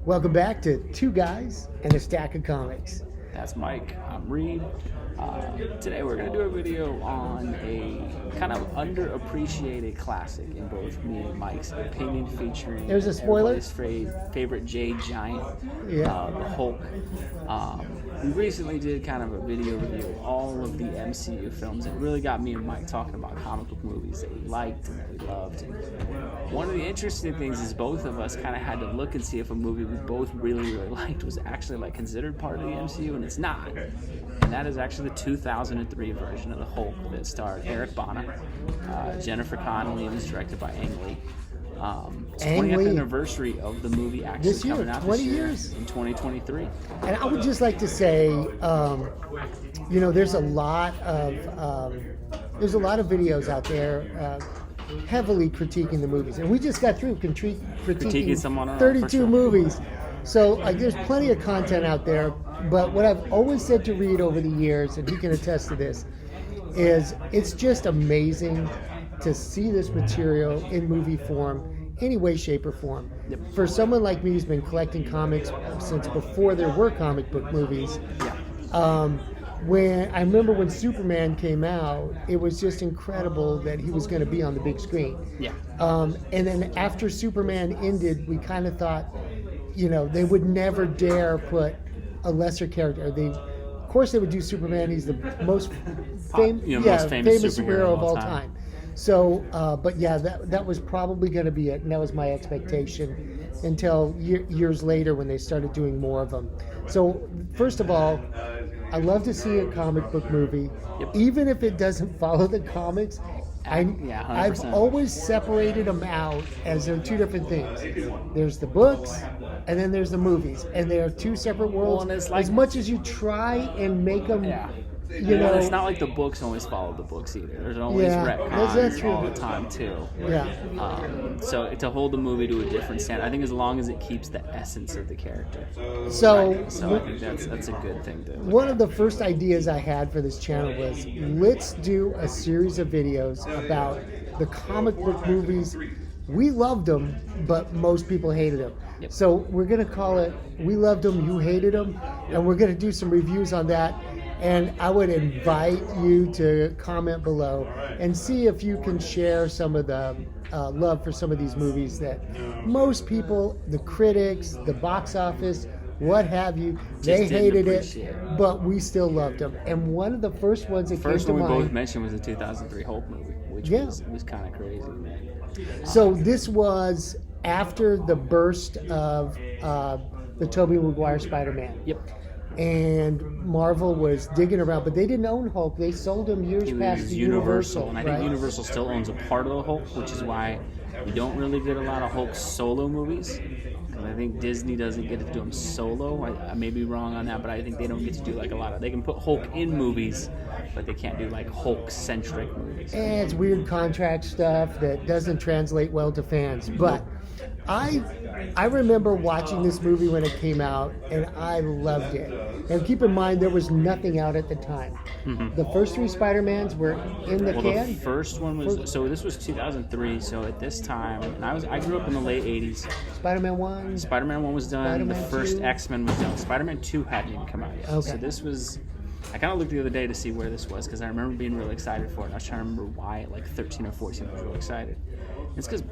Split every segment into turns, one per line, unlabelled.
Welcome back to Two Guys and a Stack of Comics.
That's Mike. I'm Reed. Today we're going to do a video on a kind of underappreciated classic in both me and Mike's opinion, featuring
There's a spoiler?
everybody's favorite Jade Giant,
Yeah.
the Hulk. We recently did kind of a video review of all of the MCU films. It really got me and Mike talking about comic book movies that we liked and that we loved. And one of the interesting things is both of us kind of had to look and see if a movie we both really liked was actually like considered part of the MCU, and it's not. And that is actually the 2003 version of the Hulk that starred Eric Bana, Jennifer Connelly, and was directed by Ang Lee. It's 20th anniversary of the movie actually
this year,
coming out
20
this year
years
in 2023.
And I would just like to say, there's a lot of videos out there heavily critiquing the movies, and we just got through critiquing
someone on
32 movies. So there's plenty of content out there. But what I've always said to Reed over the years, and he can attest to this, is it's just amazing to see this material in movie form, any way, shape, or form.
Yep.
For someone like me who's been collecting comics since before there were comic book movies, when I remember when Superman came out, it was just incredible that he was going to be on the big screen.
Yeah.
And then after Superman ended, we kind of thought, they would never dare put a lesser character. Of course, they would do Superman. He's the most famous superhero of all time. So, but yeah, that was probably going to be it, and that was my expectation until years later when they started doing more of them. So, first of all, I love to see a comic book movie, even if it doesn't follow the comics. I've always separated them out as they're two different things. There's the books, and then there's the movies, and they are two separate worlds.
Well, like,
as much as you try and make them,
it's not like the books always follow the books either. There's always retcons all the time too.
Yeah.
So to hold the movie to a different standard, I think as long as it keeps the essence of the character.
So
I think that's a good thing to.
One of the first ideas I had for this channel was, let's do a series of videos about the comic book movies. We loved them, but most people hated them.
Yep.
So we're going to call it We Loved Them, You Hated Them, and we're going to do some reviews on that. And I would invite you to comment below and see if you can share some of the love for some of these movies that most people, the critics, the box office, what have you, they hated it, but we still loved them. And one of the first ones that came to mind...
First one we both mentioned was the 2003 Hulk movie, which was kind of crazy.
So this was after the burst of the Tobey Maguire Spider-Man.
Yep.
And Marvel was digging around, but they didn't own Hulk. They sold him years past to Universal.
And I think Universal still owns a part of the Hulk, which is why we don't really get a lot of Hulk solo movies. Because I think Disney doesn't get to do them solo. I may be wrong on that, but I think they don't get to do like a lot of... They can put Hulk in movies, but they can't do like Hulk-centric movies.
And it's weird contract stuff that doesn't translate well to fans. But I remember watching this movie when it came out, and I loved it. And keep in mind, there was nothing out at the time. Mm-hmm. The first three Spider-Mans were in the can.
The first one was... So this was 2003, so at this time... And I grew up in the late 80s.
Spider-Man 1?
Spider-Man 1 was done.
Spider-Man
the first
2?
X-Men was done. Spider-Man 2 hadn't even come out yet.
Okay.
So this was... I kind of looked the other day to see where this was, because I remember being really excited for it. I was trying to remember why at like 13 or 14 I was really excited. It's because,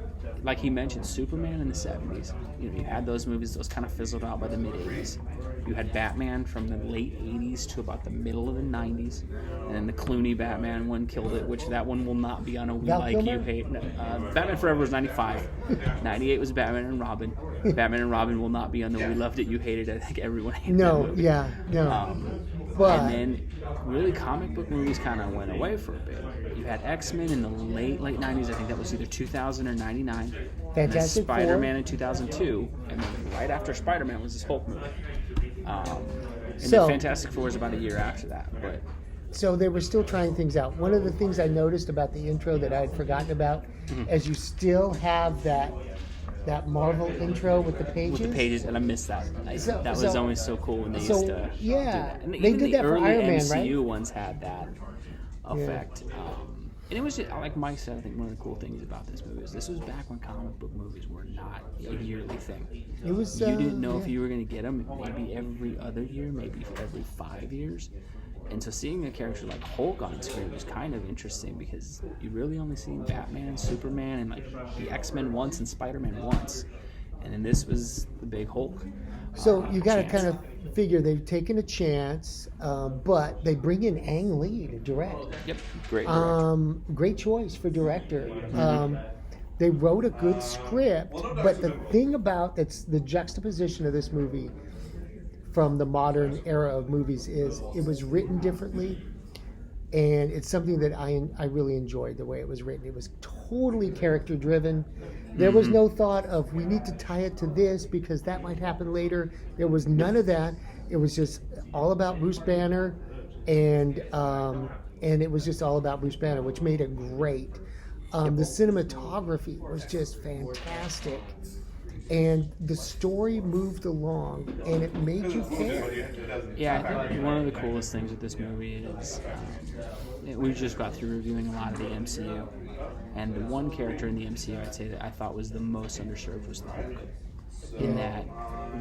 like he mentioned, Superman in the 70s. You had those movies, those kind of fizzled out by the mid-80s. You had Batman from the late 80s to about the middle of the 90s. And then the Clooney Batman one killed it, which that one will not be on a We Like You Hate. Batman Forever was 95. 98 was Batman and Robin. Batman and Robin will not be on the We Loved It, You Hated It. I think everyone hated that movie.
But,
and then really comic book movies kind of went away for a bit. You had X-Men in the late 90s. I think that was either 2000 or 99.
Fantastic
Four. Spider-Man in 2002. And then right after Spider-Man was this Hulk movie. Then Fantastic Four is about a year after that.
So they were still trying things out. One of the things I noticed about the intro that I had forgotten about is you still have that Marvel intro with the pages.
With the pages, and I missed that. That was always so cool when they used to do that. And
they did that for Iron Man, right?
MCU ones had that effect. And it was just, like Mike said, I think one of the cool things about this movie is this was back when comic book movies were not a yearly thing.
It was.
You didn't know if you were going to get them maybe every other year, maybe every 5 years. And so seeing a character like Hulk on screen was kind of interesting because you really only seen Batman, Superman, and like the X-Men once and Spider-Man once. And then this was the big Hulk.
So you got to
chance.
kind of figure they've taken a chance, but they bring in Ang Lee to direct.
Yep, great director.
Great choice for director. They wrote a good script, but the thing about that's the juxtaposition of this movie from the modern era of movies is it was written differently, and it's something that I really enjoyed the way it was written. It was totally character driven. There was no thought of we need to tie it to this because that might happen later. There was none of that. It was just all about Bruce Banner, and it was just all about Bruce Banner, which made it great. The cinematography was just fantastic. And the story moved along, and it made you care.
Yeah, I think one of the coolest things with this movie is we just got through reviewing a lot of the MCU, and the one character in the MCU I'd say that I thought was the most underserved was the Hulk. In that,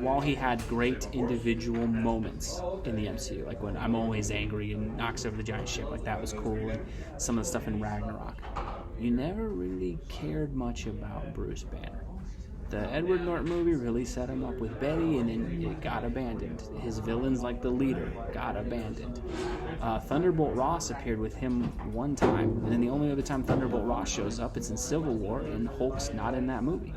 while he had great individual moments in the MCU, like when I'm always angry and knocks over the giant ship, like that was cool, and some of the stuff in Ragnarok, you never really cared much about Bruce Banner. The Edward Norton movie really set him up with Betty, and then it got abandoned. His villains, like the leader, got abandoned. Thunderbolt Ross appeared with him one time, and then the only other time Thunderbolt Ross shows up, it's in Civil War, and Hulk's not in that movie.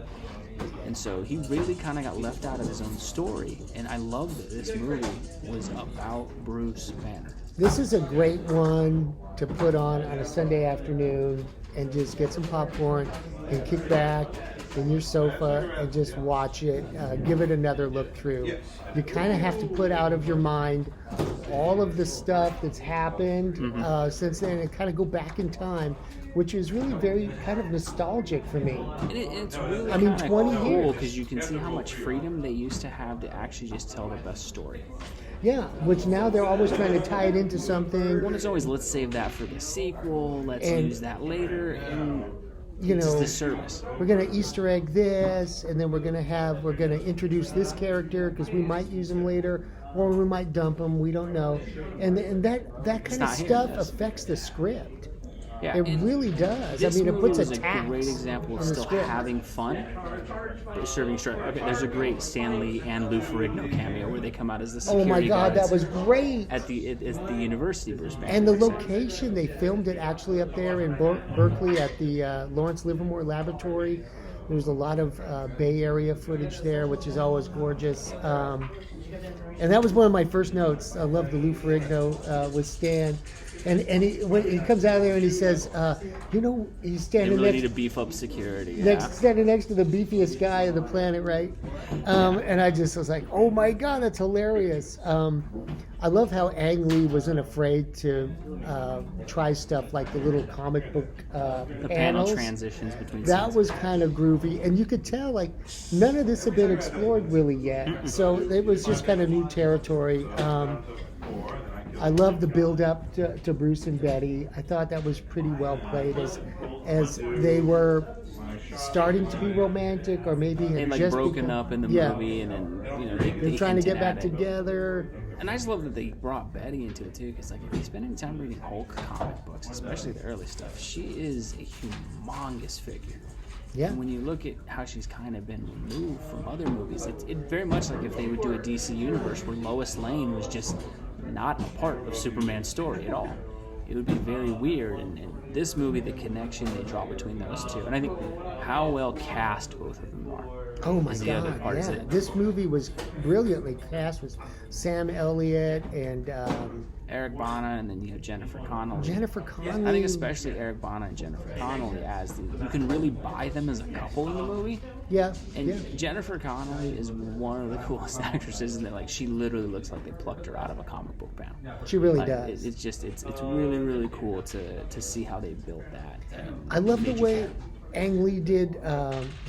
And so he really kind of got left out of his own story, and I love that this movie was about Bruce Banner.
This is a great one to put on a Sunday afternoon and just get some popcorn and kick back in your sofa and just watch it, give it another look through. You kind of have to put out of your mind all of the stuff that's happened since then and kind of go back in time, which is really very kind of nostalgic for me.
And it's really
I mean,
20
20 years.
cool because you can see how much freedom they used to have to actually just tell the best story.
Yeah, which now they're always trying to tie it into something.
One is always, let's save that for the sequel, let's use that later, and
you
it's
know,
a disservice.
We're gonna Easter egg this, and then we're gonna introduce this character because we might use him later, or we might dump him. We don't know, and that kind of stuff affects the script.
Yeah,
It really does. I
This
mean, it
movie
puts
was
a tax
great example of
on the
still
script.
having fun, but serving straight. Okay, there's a great Stan Lee and Lou Ferrigno cameo where they come out as the security
Oh my God, that
guards
was great.
at the university. Bruce Banner.
And the location, they filmed it actually up there in Berkeley at the Lawrence Livermore Laboratory. There's a lot of Bay Area footage there, which is always gorgeous. And that was one of my first notes. I love the Lou Ferrigno with Stan. And when he comes out of there and he says, he's
They
standing
really
next
need to beef up security. Yeah.
standing next to the beefiest guy on the planet, right? And I just was like, oh my God, that's hilarious. I love how Ang Lee wasn't afraid to try stuff like the little comic book
The panel
panels.
transitions between
That
scenes.
was kind of groovy, and you could tell like none of this had been explored really yet, so it was just kind of new territory. I love the build up to Bruce and Betty. I thought that was pretty well played as they were starting to be romantic, or maybe had
They like
just
broken
become-
up in the
yeah.
movie, and then
They're trying to
hinted
get back
at it.
together.
And I just love that they brought Betty into it too, because like if you spend any time reading Hulk comic books, especially the early stuff, she is a humongous figure.
Yeah.
And when you look at how she's kind of been removed from other movies, it very much like if they would do a DC universe where Lois Lane was just not a part of Superman's story at all. It would be very weird. And this movie, the connection they draw between those two, and I think how well cast both of them are.
Oh my
is the other
God!
part. Is
Yeah,
that
this movie was brilliantly cast with Sam Elliott and
Eric Bana and then Jennifer Connelly.
Jennifer Connelly.
I think especially Eric Bana and Jennifer Connelly you can really buy them as a couple in the movie.
Yeah,
And
yeah.
Jennifer Connelly is one of the coolest actresses, and like she literally looks like they plucked her out of a comic book panel.
She really
Like,
does.
It's really really cool to see how they built that. And
I love the
made you
way
care.
Ang Lee did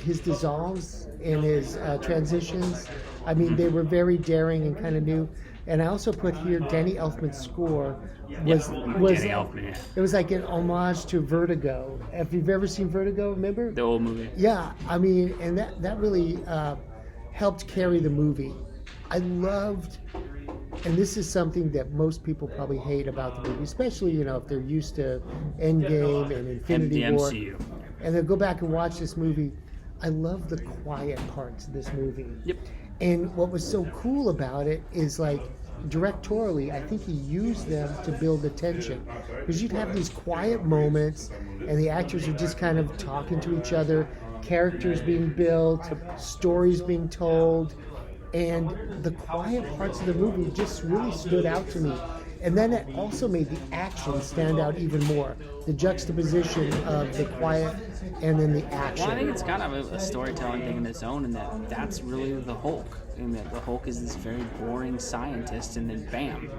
his dissolves and his transitions. I mean, they were very daring and kind of new. And I also put here Danny Elfman's score was
Danny Elfman.
it was like an homage to Vertigo. If you've ever seen Vertigo, remember?
The old movie.
Yeah, I mean, and that really helped carry the movie. I loved, and this is something that most people probably hate about the movie, especially if they're used to Endgame and Infinity
the
War,
MCU.
and they'll go back and watch this movie. I love the quiet parts of this movie.
Yep.
And what was so cool about it is like directorially, I think he used them to build the tension, because you'd have these quiet moments and the actors are just kind of talking to each other, characters being built, stories being told, and the quiet parts of the movie just really stood out to me. And then it also made the action stand out even more. The juxtaposition of the quiet and then the action.
Well, I think it's kind of a storytelling thing in its own, and that's really the Hulk. And that the Hulk is this very boring scientist, and then bam,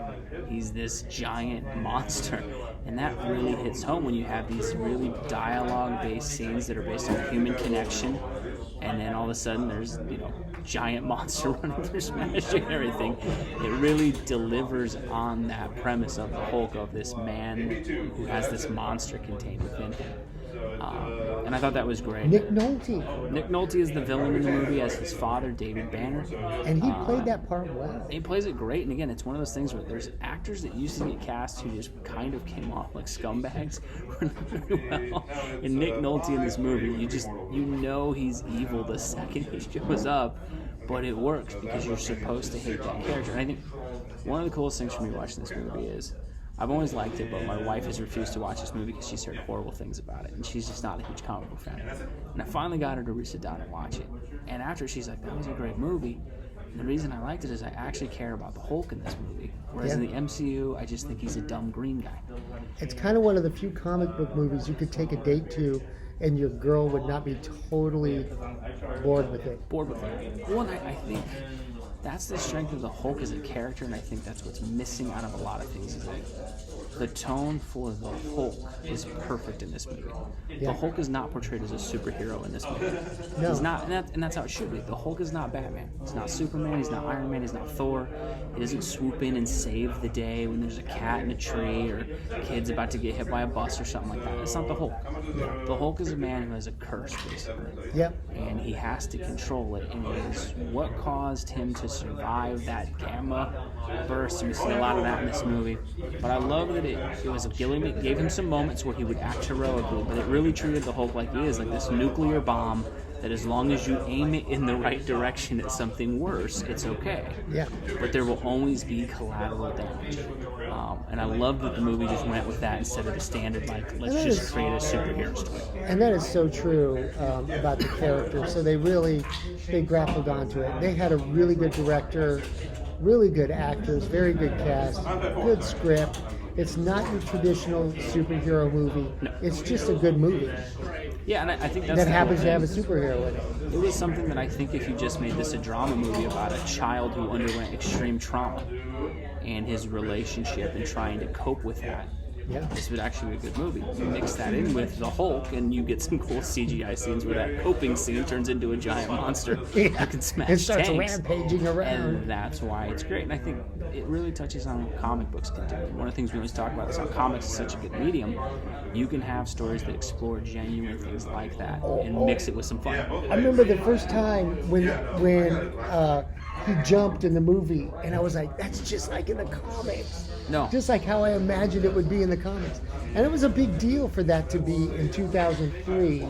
he's this giant monster. And that really hits home when you have these really dialogue-based scenes that are based on human connection, and then all of a sudden there's giant monster running through smashing everything. It really delivers on that premise of the Hulk, of this man who has this monster contained within him. And I thought that was great.
Nick Nolte.
Nick Nolte is the villain in the movie as his father, David Banner.
And he played that part well.
He plays it great, and again, it's one of those things where there's actors that used to get cast who just kind of came off like scumbags very well. And Nick Nolte in this movie, he's evil the second he shows up, but it works because you're supposed to hate that character. And I think one of the coolest things for me watching this movie is I've always liked it, but my wife has refused to watch this movie because she's heard horrible things about it, and she's just not a huge comic book fan. And I finally got her to sit down and watch it. And after, she's like, that was a great movie. And the reason I liked it is I actually care about the Hulk in this movie. Whereas in the MCU, I just think he's a dumb green guy.
It's kind of one of the few comic book movies you could take a date to and your girl would not be totally bored with it.
Well, and I think that's the strength of the Hulk as a character, and I think that's what's missing out of a lot of things. Is like the tone for the Hulk is perfect in this movie. The Hulk is not portrayed as a superhero in this movie.
No.
He's not, and that's how it should be. The Hulk is not Batman. He's not Superman. He's not Iron Man. He's not Thor. He doesn't swoop in and save the day when there's a cat in a tree or a kid's about to get hit by a bus or something like that. It's not the Hulk. The Hulk is a man who has a curse, basically.
Yep.
And he has to control it, and it is what caused him to survive that gamma burst. And we see a lot of that in this movie. But I love that it was a gimmick. It gave him some moments where he would act heroically, but it really treated the Hulk like he is, like this nuclear bomb that as long as you aim it in the right direction at something worse, it's okay.
Yeah.
But there will always be collateral damage. And I love that the movie just went with that instead of the standard, like, let's just create a superhero story.
And that is so true about the character. So they grappled onto it. They had a really good director, really good actors, very good cast, good script. It's not your traditional superhero movie.
No.
It's just a good movie.
Yeah, and I think that's
that happens to have a superhero in it.
It was something that I think if you just made this a drama movie about a child who underwent extreme trauma and his relationship and trying to cope with that, this would actually be a good movie. You mix that in with the Hulk, and you get some cool CGI scenes where that coping scene turns into a giant monster who can smash
It starts
tanks.
rampaging around.
And that's why it's great. And I think it really touches on what comic books can do. One of the things we always talk about is how comics is such a good medium. You can have stories that explore genuine things like that and mix it with some fun.
I remember the first time when he jumped in the movie, and I was like, that's just like in the comics.
No.
Just like how I imagined it would be in the comics. And it was a big deal for that to be in 2003,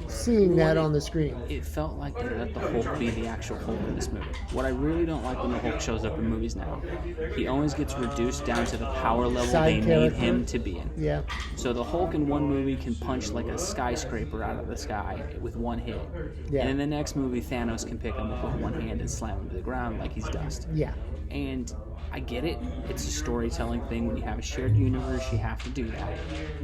seeing that on the screen.
It felt like they let the Hulk be the actual Hulk in this movie. What I really don't like when the Hulk shows up in movies now, he always gets reduced down to the power level
Side
they
character.
need him to be in.
Yeah.
So the Hulk in one movie can punch like a skyscraper out of the sky with one hit.
Yeah.
And in the next movie, Thanos can pick him up with one hand and slam him to the ground like he's dust.
Yeah.
And I get it. It's a storytelling thing. When you have a shared universe, you have to do that.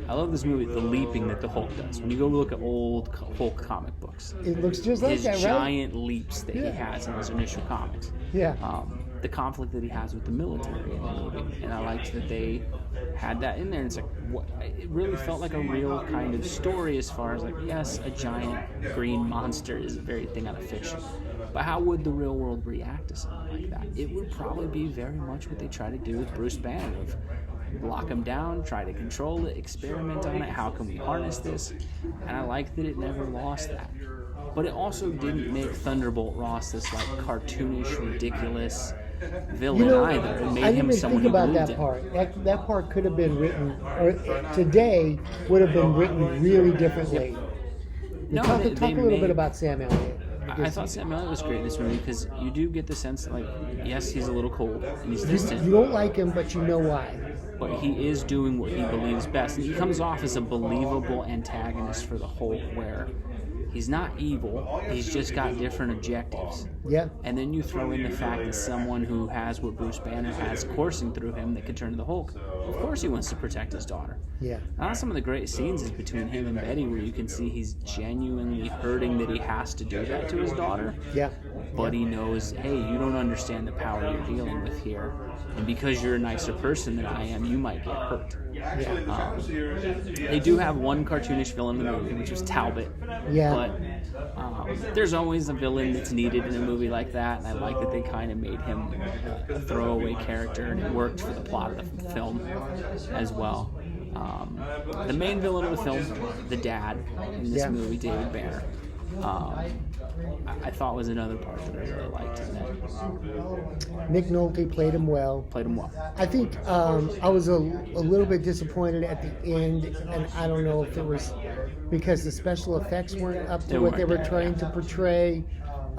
I love this movie, the leaping that the Hulk does. When you go look at old Hulk comic books,
It looks just like
his
that, right?
giant leaps that he has in his initial comics.
Yeah.
The conflict that he has with the military in the movie. And I liked that they had that in there. And it's like, it really felt like a real kind of story as far as like, yes, a giant green monster is a very thing out of fiction. But how would the real world react to something like that? It would probably be very much what they try to do with Bruce Banner, of lock him down, try to control it, experiment on it, how can we harness this? And I like that it never lost that. But it also didn't make Thunderbolt Ross this like cartoonish, ridiculous villain either. It made
I
him
didn't even
someone
think
who
about
believed
that
in.
part. That part could have been written, or today would have been written really differently.
No,
Talk
they
a little
made-
bit about Sam Elliott.
I thought Sam Elliott was great in this movie because you do get the sense that, like, yes, he's a little cold and he's
You
distant,
don't like him, but you know why.
but he is doing what he believes best. And he comes off as a believable antagonist for the Hulk, where he's not evil, he's just got different objectives.
Yeah.
And then you throw in the fact that someone who has what Bruce Banner has coursing through him that could turn to the Hulk, of course he wants to protect his daughter.
Yeah.
Now, some of the great scenes is between him and Betty, where you can see he's genuinely hurting that he has to do that to his daughter.
Yeah.
But he knows, hey, you don't understand the power you're dealing with here. And because you're a nicer person than I am, you might get hurt. They do have one cartoonish villain in the movie, which was Talbot.
Yeah.
But there's always a villain that's needed in a movie like that, and I like that they kind of made him a throwaway character, and it worked for the plot of the film as well. The main villain of the film, the dad in this movie, David Banner, I thought was another part that I really liked in that.
Nick Nolte played him well.
Played him well.
I think I was a little bit disappointed at the end, and I don't know if it was because the special effects weren't up to
They
what they
weren't
were
there,
trying
yeah.
to portray.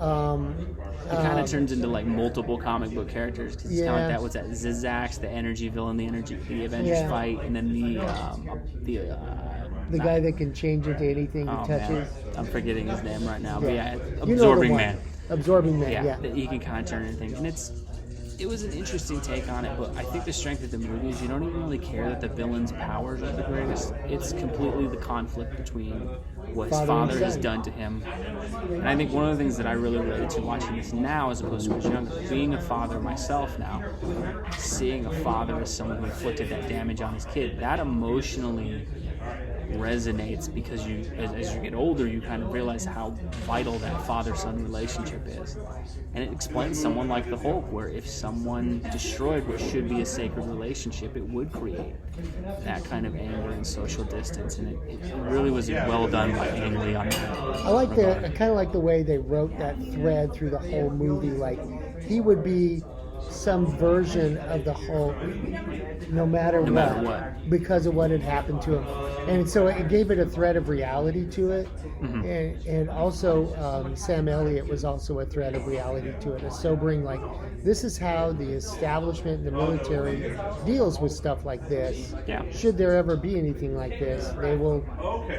It kind of turns into like multiple comic book characters because it's kind of like that. What's that? Zizax, the energy villain, the Avengers fight, and then
The guy that can change into anything he touches.
Man, I'm forgetting his name right now. But yeah,
You know the
Absorbing
one.
Man.
Absorbing Man, yeah.
That he can kind of turn into things, and it was an interesting take on it. But I think the strength of the movie is you don't even really care that the villain's powers are the greatest. It's completely the conflict between what his
Father and
father has
son.
done to him. And I think one of the things that I really related to watching this now as opposed to when I was younger, being a father myself now, seeing a father as someone who inflicted that damage on his kid, that emotionally resonates because as you get older, you kind of realize how vital that father-son relationship is. And it explains someone like the Hulk, where if someone destroyed what should be a sacred relationship, it would create that kind of anger and social distance. And it really was well done by Ang Lee on that.
I kind of like the way they wrote that thread through the whole movie. Like he would be some version of the Hulk, no matter what, because of what had happened to him, and so it gave it a thread of reality to it, and also Sam Elliott was also a thread of reality to it, a sobering like this is how the establishment, the military deals with stuff like this.
Yeah.
Should there ever be anything like this, they will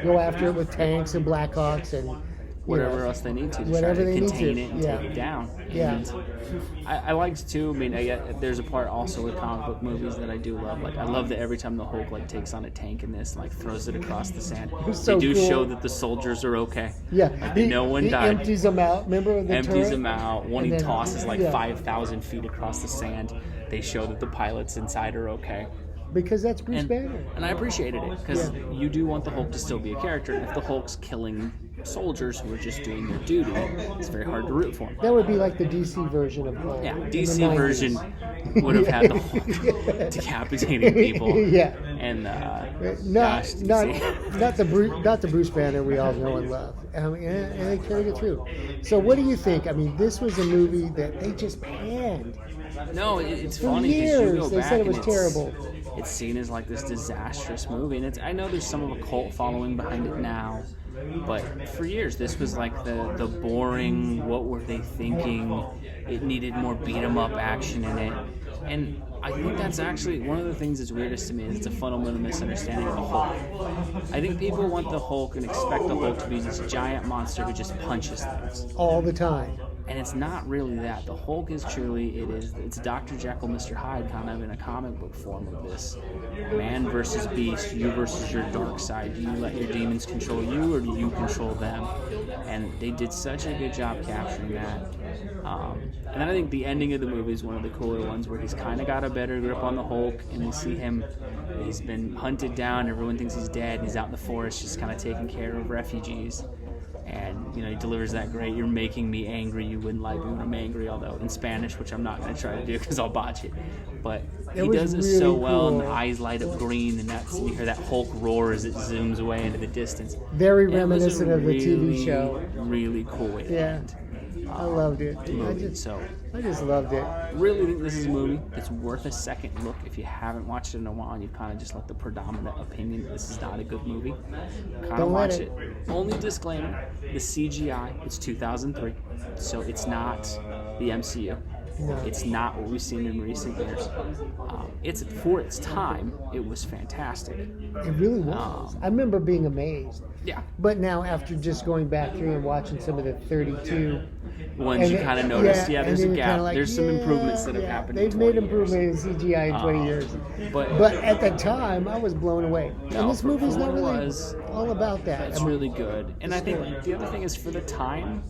go after it with tanks and Blackhawks and
whatever else they need to try
whatever
to
they need
contain
to.
it and take it down.
Yeah.
And I liked too. I mean, there's a part also with comic book movies that I do love. Like I love that every time the Hulk like takes on a tank in this, like throws it across the sand,
so
they do
cool.
show that the soldiers are okay.
Yeah,
Like, no one
he
died.
empties them out. Remember the
Empties
turret?
them out. One he
And then-
tosses like
yeah.
5,000 feet across the sand. They show that the pilots inside are okay.
Because that's Bruce Banner.
And I appreciated it because you do want the Hulk to still be a character. And if the Hulk's killing soldiers who are just doing their duty, it's very hard to root for him.
That would be like the DC version of Hulk.
Yeah,
in the
DC
90s.
version would have had the Hulk decapitating people.
Yeah.
And
Not
gosh,
not
DC.
not the Bruce Banner we all know and love. And they carried it through. So what do you think? I mean, this was a movie that they just panned.
No, it's
For
funny because you
years,
go
they
back
said it
and
was terrible.
It's seen as like this disastrous movie, and I know there's some of a cult following behind it now, but for years this was like the boring. What were they thinking? It needed more beat 'em up action in it, and I think that's actually one of the things that's weirdest to me is it's a fundamental misunderstanding of the Hulk. I think people want the Hulk and expect the Hulk to be this giant monster who just punches things.
All the time.
And it's not really that. The Hulk is truly, it's Dr. Jekyll, Mr. Hyde kind of in a comic book form of this. Man versus beast, you versus your dark side. Do you let your demons control you or do you control them? And they did such a good job capturing that. And then I think the ending of the movie is one of the cooler ones where he's kind of got a better grip on the Hulk and we see him, he's been hunted down, everyone thinks he's dead, and he's out in the forest just kind of taking care of refugees. And he delivers that great. You're making me angry. You wouldn't like me when I'm angry, although in Spanish, which I'm not going to try to do because I'll botch it. But he does it so well, and the eyes light up green, and you hear that Hulk roar as it zooms away into the distance.
Very reminiscent of the TV show.
Really cool way to end.
I loved it. I just loved it.
Really think this is a movie that's worth a second look. If you haven't watched it in a while and you've kind of just let the predominant opinion that this is not a good movie, kind of watch it. Only disclaimer, the CGI, it's 2003, so it's not the MCU. No. It's not what we've seen in recent years. It's for its time, it was fantastic.
It really was. I remember being amazed.
Yeah.
But now, after just going back through and watching some of the 32
ones, you kind of notice, there's a gap. There's some improvements that have happened.
They've made improvement in CGI in 20 years. But at the time, I was blown away. And this movie's not really all about that.
It's really good. And I think the other thing is, for the time,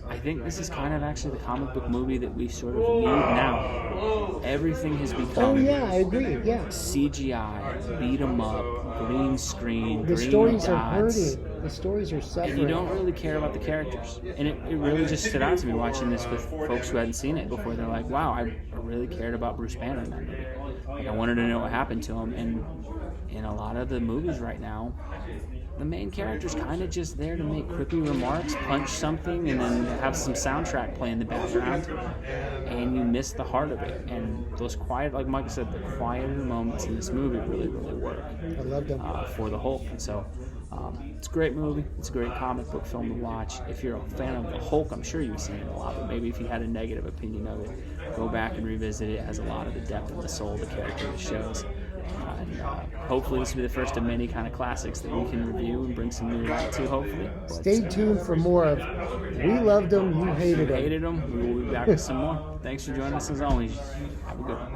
I think this is kind of actually the comic book movie that we sort of need now. Everything has become
I agree. Yeah.
CGI, beat 'em up, green screen,
the
green
stories
dots.
are hurting. The stories are suffering.
And you don't really care about the characters. And it really just stood out to me watching this with folks who hadn't seen it before. They're like, wow, I really cared about Bruce Banner in that movie. Like, I wanted to know what happened to him. And in a lot of the movies right now, the main character's kind of just there to make quippy remarks, punch something, and then have some soundtrack play in the background, and you miss the heart of it. And those quiet, like Mike said, the quieter moments in this movie really, really work.
I love them.
For the Hulk. And so it's a great movie. It's a great comic book film to watch. If you're a fan of the Hulk, I'm sure you've seen it a lot, but maybe if you had a negative opinion of it, go back and revisit it. It has a lot of the depth of the soul of the character it shows. Hopefully this will be the first of many kind of classics that we can review and bring some new light to, hopefully.
Stay tuned for more of We Loved Them, You Hated Them.
We will be back with some more. Thanks for joining us as always. Have a good one.